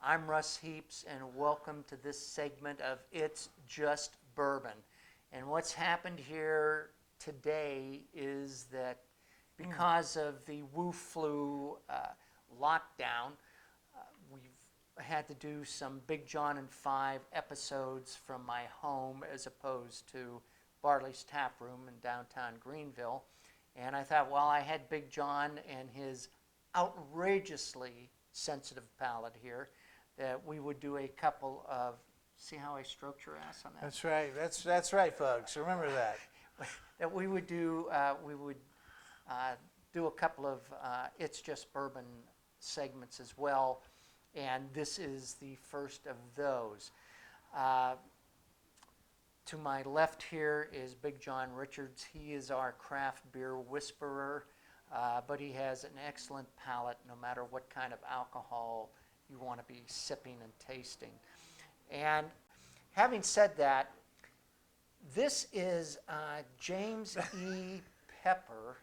I'm Russ Heaps, and welcome to this segment of It's Just Bourbon. And what's happened here today is that because of the Wu flu lockdown, we've had to do some Big John and Five episodes from my home as opposed to Barley's Tap Room in downtown Greenville. And I thought, well, I had Big John and his outrageously sensitive palate here, that we would do a couple of, see how I stroked your ass on that? That's right. That's right, folks. Remember that. That we would do a couple of It's Just Bourbon segments as well, and this is the first of those. To my left here is Big John Richards. He is our craft beer whisperer, but he has an excellent palate no matter what kind of alcohol you want to be sipping and tasting. And having said that, this is James E. Pepper,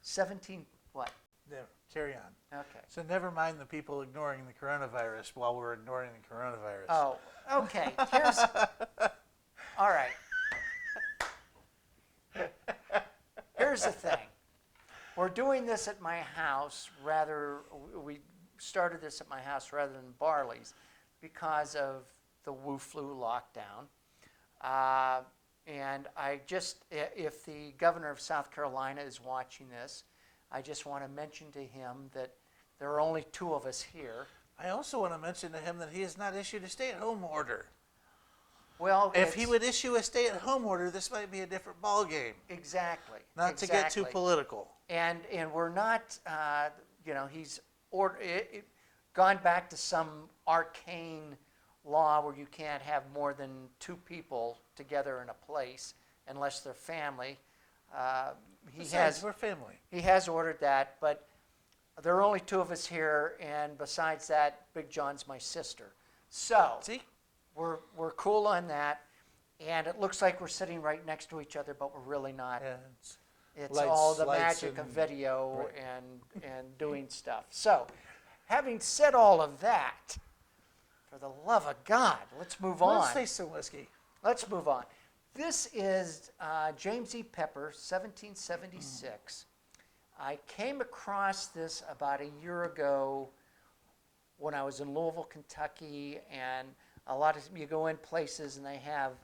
17, what? There, carry on. Okay. So never mind the people ignoring the coronavirus while we're ignoring the coronavirus. Oh, okay. All right. Here's the thing. We're doing this at my house we started this at my house rather than Barley's because of the Wu flu lockdown. And if the governor of South Carolina is watching this, I just want to mention to him that there are only two of us here. I also want to mention to him that he has not issued a stay-at-home order. Well, if he would issue a stay-at-home order, this might be a different ballgame. Exactly. Not to get too political. And we're not, he's gone back to some arcane law where you can't have more than two people together in a place unless they're family. We're family. He has ordered that, but there are only two of us here, and besides that, Big John's my sister. So see, we're cool on that, and it looks like we're sitting right next to each other, but we're really not. Yeah, it's lights, all the magic of video, right, and doing stuff. So, having said all of that, for the love of God, let's move on. Let's taste some whiskey. Let's move on. This is James E. Pepper, 1776. I came across this about a year ago when I was in Louisville, Kentucky, and you go in places and they have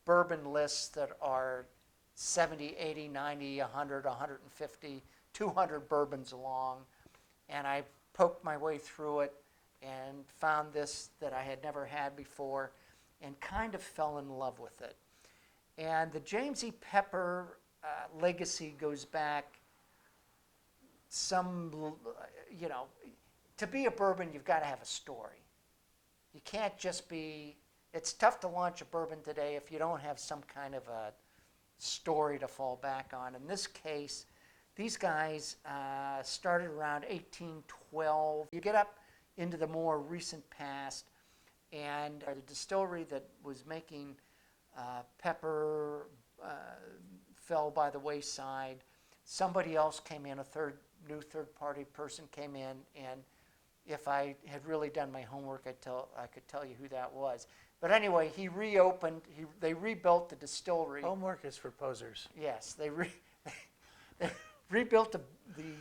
bourbon lists that are 70, 80, 90, 100, 150, 200 bourbons long, and I poked my way through it and found this that I had never had before and kind of fell in love with it. And the James E. Pepper legacy goes back to be a bourbon, you've got to have a story. You can't just it's tough to launch a bourbon today if you don't have some kind of a story to fall back on. In this case, these guys started around 1812. You get up into the more recent past, and the distillery that was making pepper fell by the wayside. Somebody else came in, new third-party person came in, and if I had really done my homework, I could tell you who that was. But anyway, he reopened. They rebuilt the distillery. Homework is for posers. Yes, they rebuilt the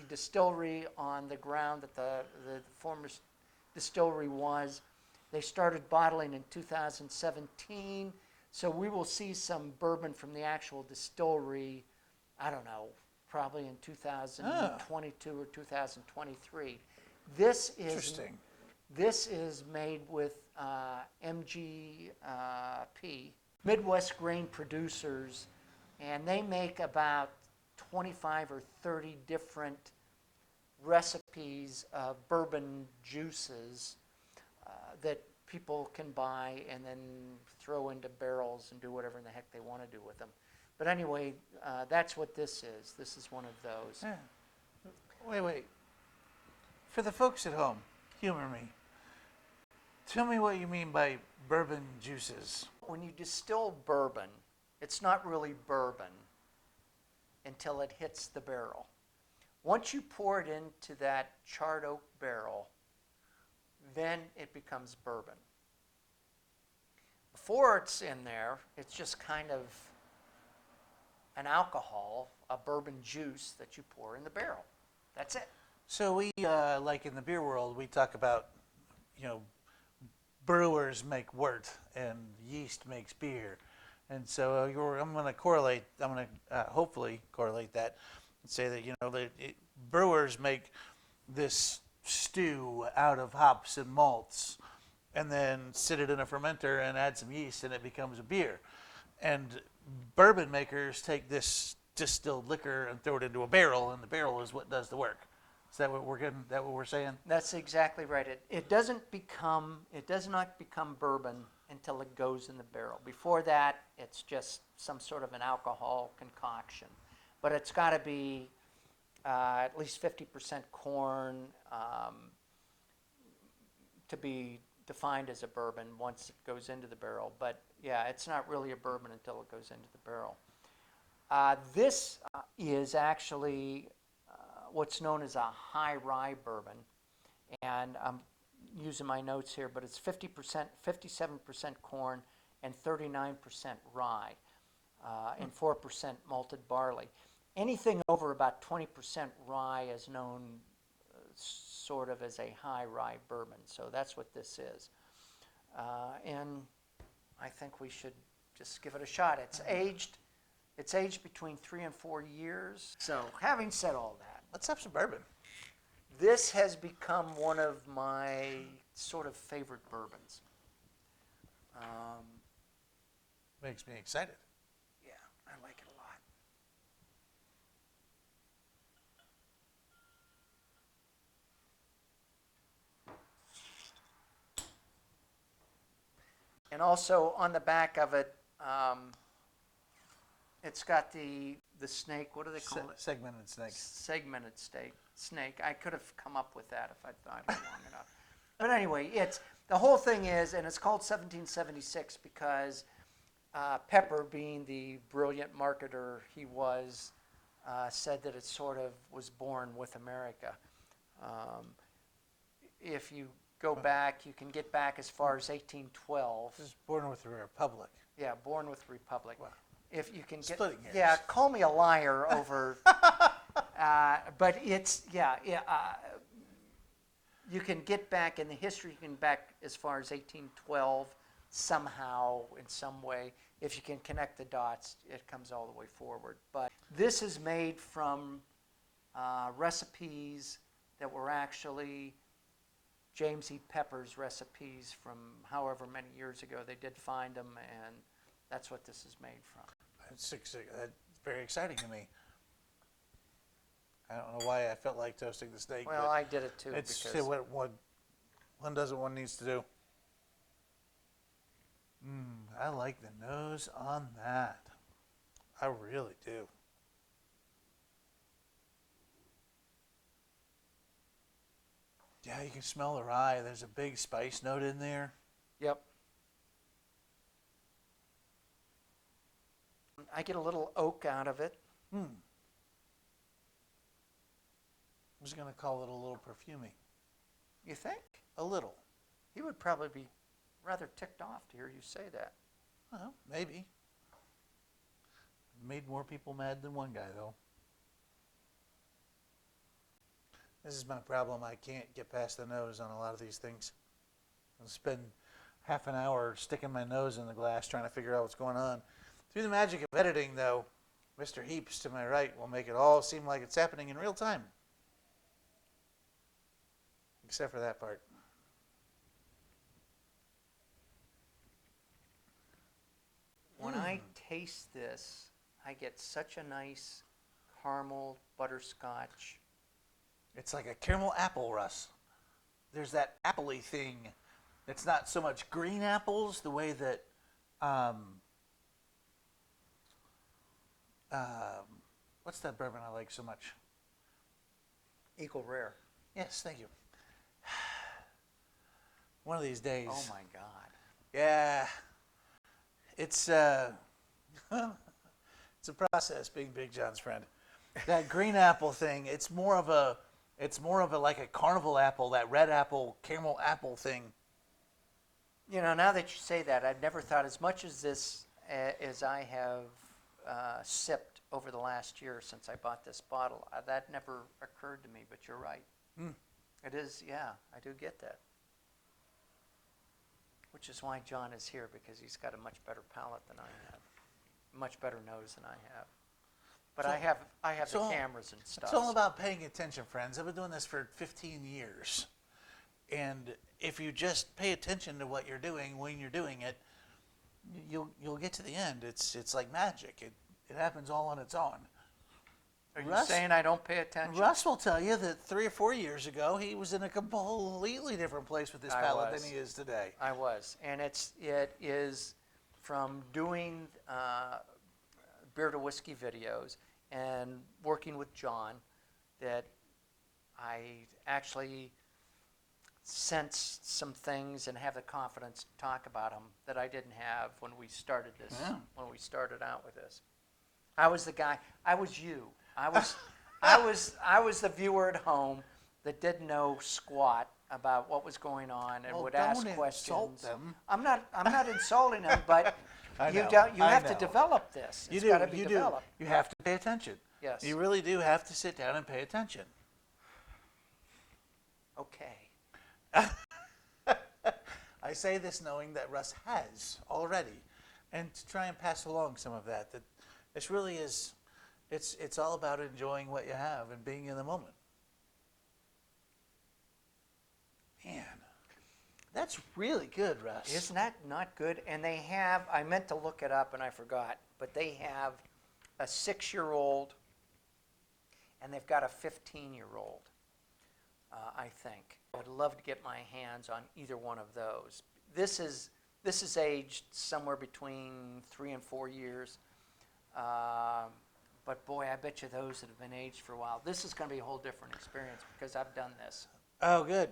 distillery on the ground that the former distillery was. They started bottling in 2017, so we will see some bourbon from the actual distillery, I don't know, probably in 2022 or 2023. This is interesting. This is made with MGP, Midwest Grain Producers, and they make about 25 or 30 different recipes of bourbon juices that people can buy and then throw into barrels and do whatever in the heck they want to do with them. But anyway, that's what this is. This is one of those. Yeah. Wait. For the folks at home, humor me. Tell me what you mean by bourbon juices. When you distill bourbon, it's not really bourbon until it hits the barrel. Once you pour it into that charred oak barrel, then it becomes bourbon. Before it's in there, it's just kind of an alcohol, a bourbon juice that you pour in the barrel. That's it. So we, like in the beer world, we talk about, brewers make wort and yeast makes beer. And so I'm going to hopefully correlate that and say that, brewers make this stew out of hops and malts and then sit it in a fermenter and add some yeast and it becomes a beer. And bourbon makers take this distilled liquor and throw it into a barrel, and the barrel is what does the work. Is that what we're getting? That what we're saying? That's exactly right. It does not become bourbon until it goes in the barrel. Before that, it's just some sort of an alcohol concoction. But it's got to be at least 50% corn to be defined as a bourbon once it goes into the barrel. But yeah, it's not really a bourbon until it goes into the barrel. This is actually what's known as a high-rye bourbon, and I'm using my notes here, but it's 57% corn and 39% rye and 4% malted barley. Anything over about 20% rye is known sort of as a high-rye bourbon, so that's what this is. And I think we should just give it a shot. It's aged between 3 and 4 years. So having said all that, Let's have some bourbon. this has become one of my sort of favorite bourbons. Makes me excited. Yeah, I like it a lot. And also on the back of it, it's got the snake. What do they call it? Segmented snake. Segmented snake. I could have come up with that if I thought it long enough. But anyway, the whole thing is, and it's called 1776 because Pepper, being the brilliant marketer he was, said that it sort of was born with America. If you go back, you can get back as far as 1812. This is born with the Republic. Yeah, born with Republic. Wow. If you can get, Splitting hairs. yeah, call me a liar over, but it's you can get back in the history. You can back as far as 1812 somehow in some way. If you can connect the dots, it comes all the way forward. But this is made from recipes that were actually James E. Pepper's recipes from however many years ago. They did find them, and that's what this is made from. That's very exciting to me. I don't know why I felt like toasting the steak. Well, I did it too. It's because what one does what one needs to do. I like the nose on that. I really do. Yeah, you can smell the rye. There's a big spice note in there. Yep. I get a little oak out of it. I was going to call it a little perfumey. You think? A little. He would probably be rather ticked off to hear you say that. Well, maybe. Made more people mad than one guy, though. This is my problem. I can't get past the nose on a lot of these things. I'll spend half an hour sticking my nose in the glass trying to figure out what's going on. Through the magic of editing, though, Mr. Heaps to my right will make it all seem like it's happening in real time. Except for that part. When I taste this, I get such a nice caramel butterscotch. It's like a caramel apple, Russ. There's that appley thing. It's not so much green apples the way that what's that bourbon I like so much? Eagle Rare. Yes, thank you. One of these days. Oh my God. Yeah. It's it's a process being Big John's friend. That green apple thing, it's more of a It's more of a like a carnival apple, that red apple, caramel apple thing. You know, now that you say that, I've never thought as much as this as I have sipped over the last year since I bought this bottle. That never occurred to me, but you're right. Mm. It is, yeah, I do get that. Which is why John is here, because he's got a much better palate than I have, much better nose than I have. But So- I have so the cameras and stuff. It's all about paying attention, friends. I've been doing this for 15 years. And if you just pay attention to what you're doing when you're doing it, you'll get to the end. It's like magic. It happens all on its own. Are you Russ- saying I don't pay attention? Russ will tell you that 3 or 4 years ago, he was in a completely different place with this I palate was. than he is today. I was, and it is from doing beer to whiskey videos and working with John that I actually sense some things and have the confidence to talk about them that I didn't have when we started this. Yeah. When we started out with this, I was the guy. I was you. I was the viewer at home that didn't know squat about what was going on and Well, would don't ask insult questions. them. I'm not insulting them, but I you know, don't. You I have to know. develop this. It's You got to do. be You do. developed. You have to pay attention. Yes. You really do have to sit down and pay attention. Okay. I say this knowing that Russ has already, and to try and pass along some of that. That this really is, it's all about enjoying what you have and being in the moment. Man, that's really good, Russ. Isn't that not good? And they have. I meant to look it up and I forgot. But they have a 6-year-old, and they've got a 15-year-old. I think. I would love to get my hands on either one of those. This is aged somewhere between 3 and 4 years. But boy, I bet you those that have been aged for a while. This is going to be a whole different experience because I've done this. Oh, good.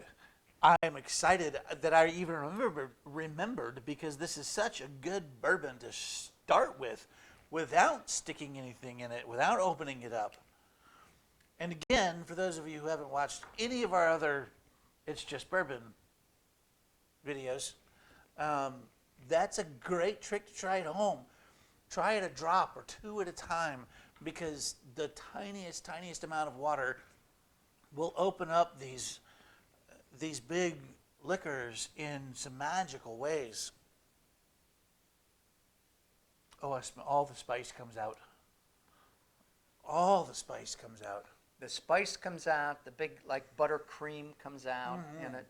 I'm excited that I even remembered because this is such a good bourbon to start with without sticking anything in it, without opening it up. And again, for those of you who haven't watched any of our other It's Just Bourbon videos, that's a great trick to try at home. Try it a drop or 2 at a time because the tiniest amount of water will open up these big liquors in some magical ways. Oh, I smell, all the spice comes out. All the spice comes out. The spice comes out, the big like buttercream comes out in it.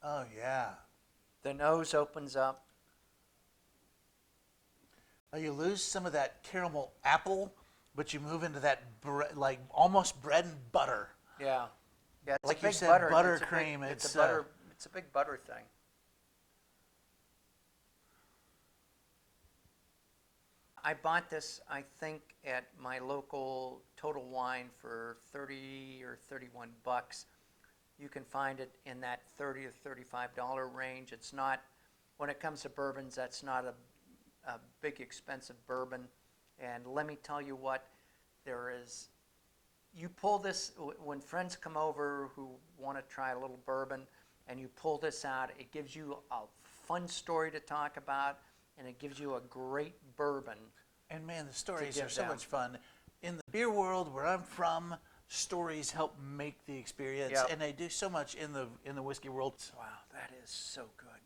Oh, yeah. The nose opens up. Oh, you lose some of that caramel apple, but you move into that like almost bread and butter. Yeah. Yeah, it's Like a you big said, butter. buttercream, It's it's, a butter. It's a big butter thing. I bought this, I think, at my local Total Wine for 30 or 31 bucks. You can find it in that $30 or $35 range. It's not, when it comes to bourbons, that's not a big expensive bourbon. And let me tell you what, there is, you pull this, when friends come over who want to try a little bourbon and you pull this out, it gives you a fun story to talk about and it gives you a great bourbon. And man, the stories give are so them. much fun. In the beer world where I'm from, stories help make the experience, Yep. and they do so much in the whiskey world. Wow, that is so good.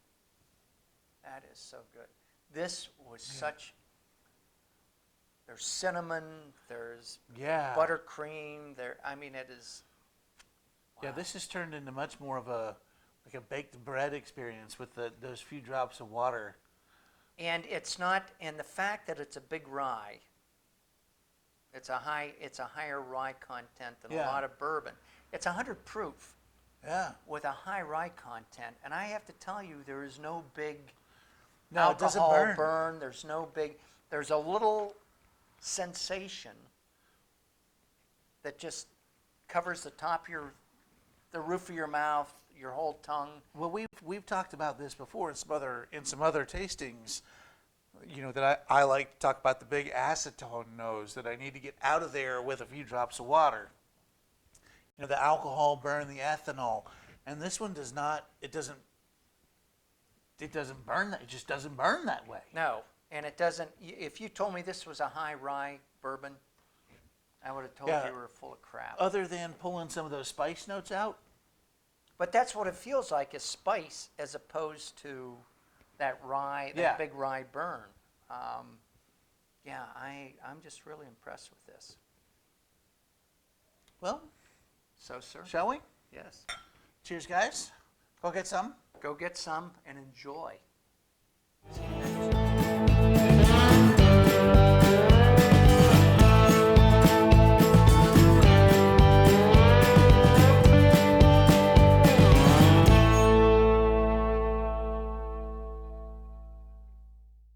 That is so good. This was such, there's cinnamon, there's Yeah. buttercream, I mean, it is, Yeah, this has turned into much more of a baked bread experience with those few drops of water. and it's not, and the fact that it's a big rye, it's a higher rye content than a Yeah. lot of bourbon. It's 100 proof Yeah. with a high rye content, and I have to tell you, there is no big No, it doesn't alcohol burn. There's no big, there's a little sensation that just covers the top of the roof of your mouth, your whole tongue. Well, we've talked about this before in some other tastings. that I like to talk about the big acetone nose that I need to get out of there with a few drops of water. The alcohol burn the ethanol, and this one does not. It doesn't burn that. It just doesn't burn that way. No, and it doesn't. If you told me this was a high rye bourbon, I would have told Yeah. you were full of crap. Other than pulling some of those spice notes out. But that's what it feels like, is spice, as opposed to that rye, that Yeah. big rye burn. I'm just really impressed with this. Well, So, sir? shall we? Yes. Cheers, guys. Go get some. Go get some and enjoy.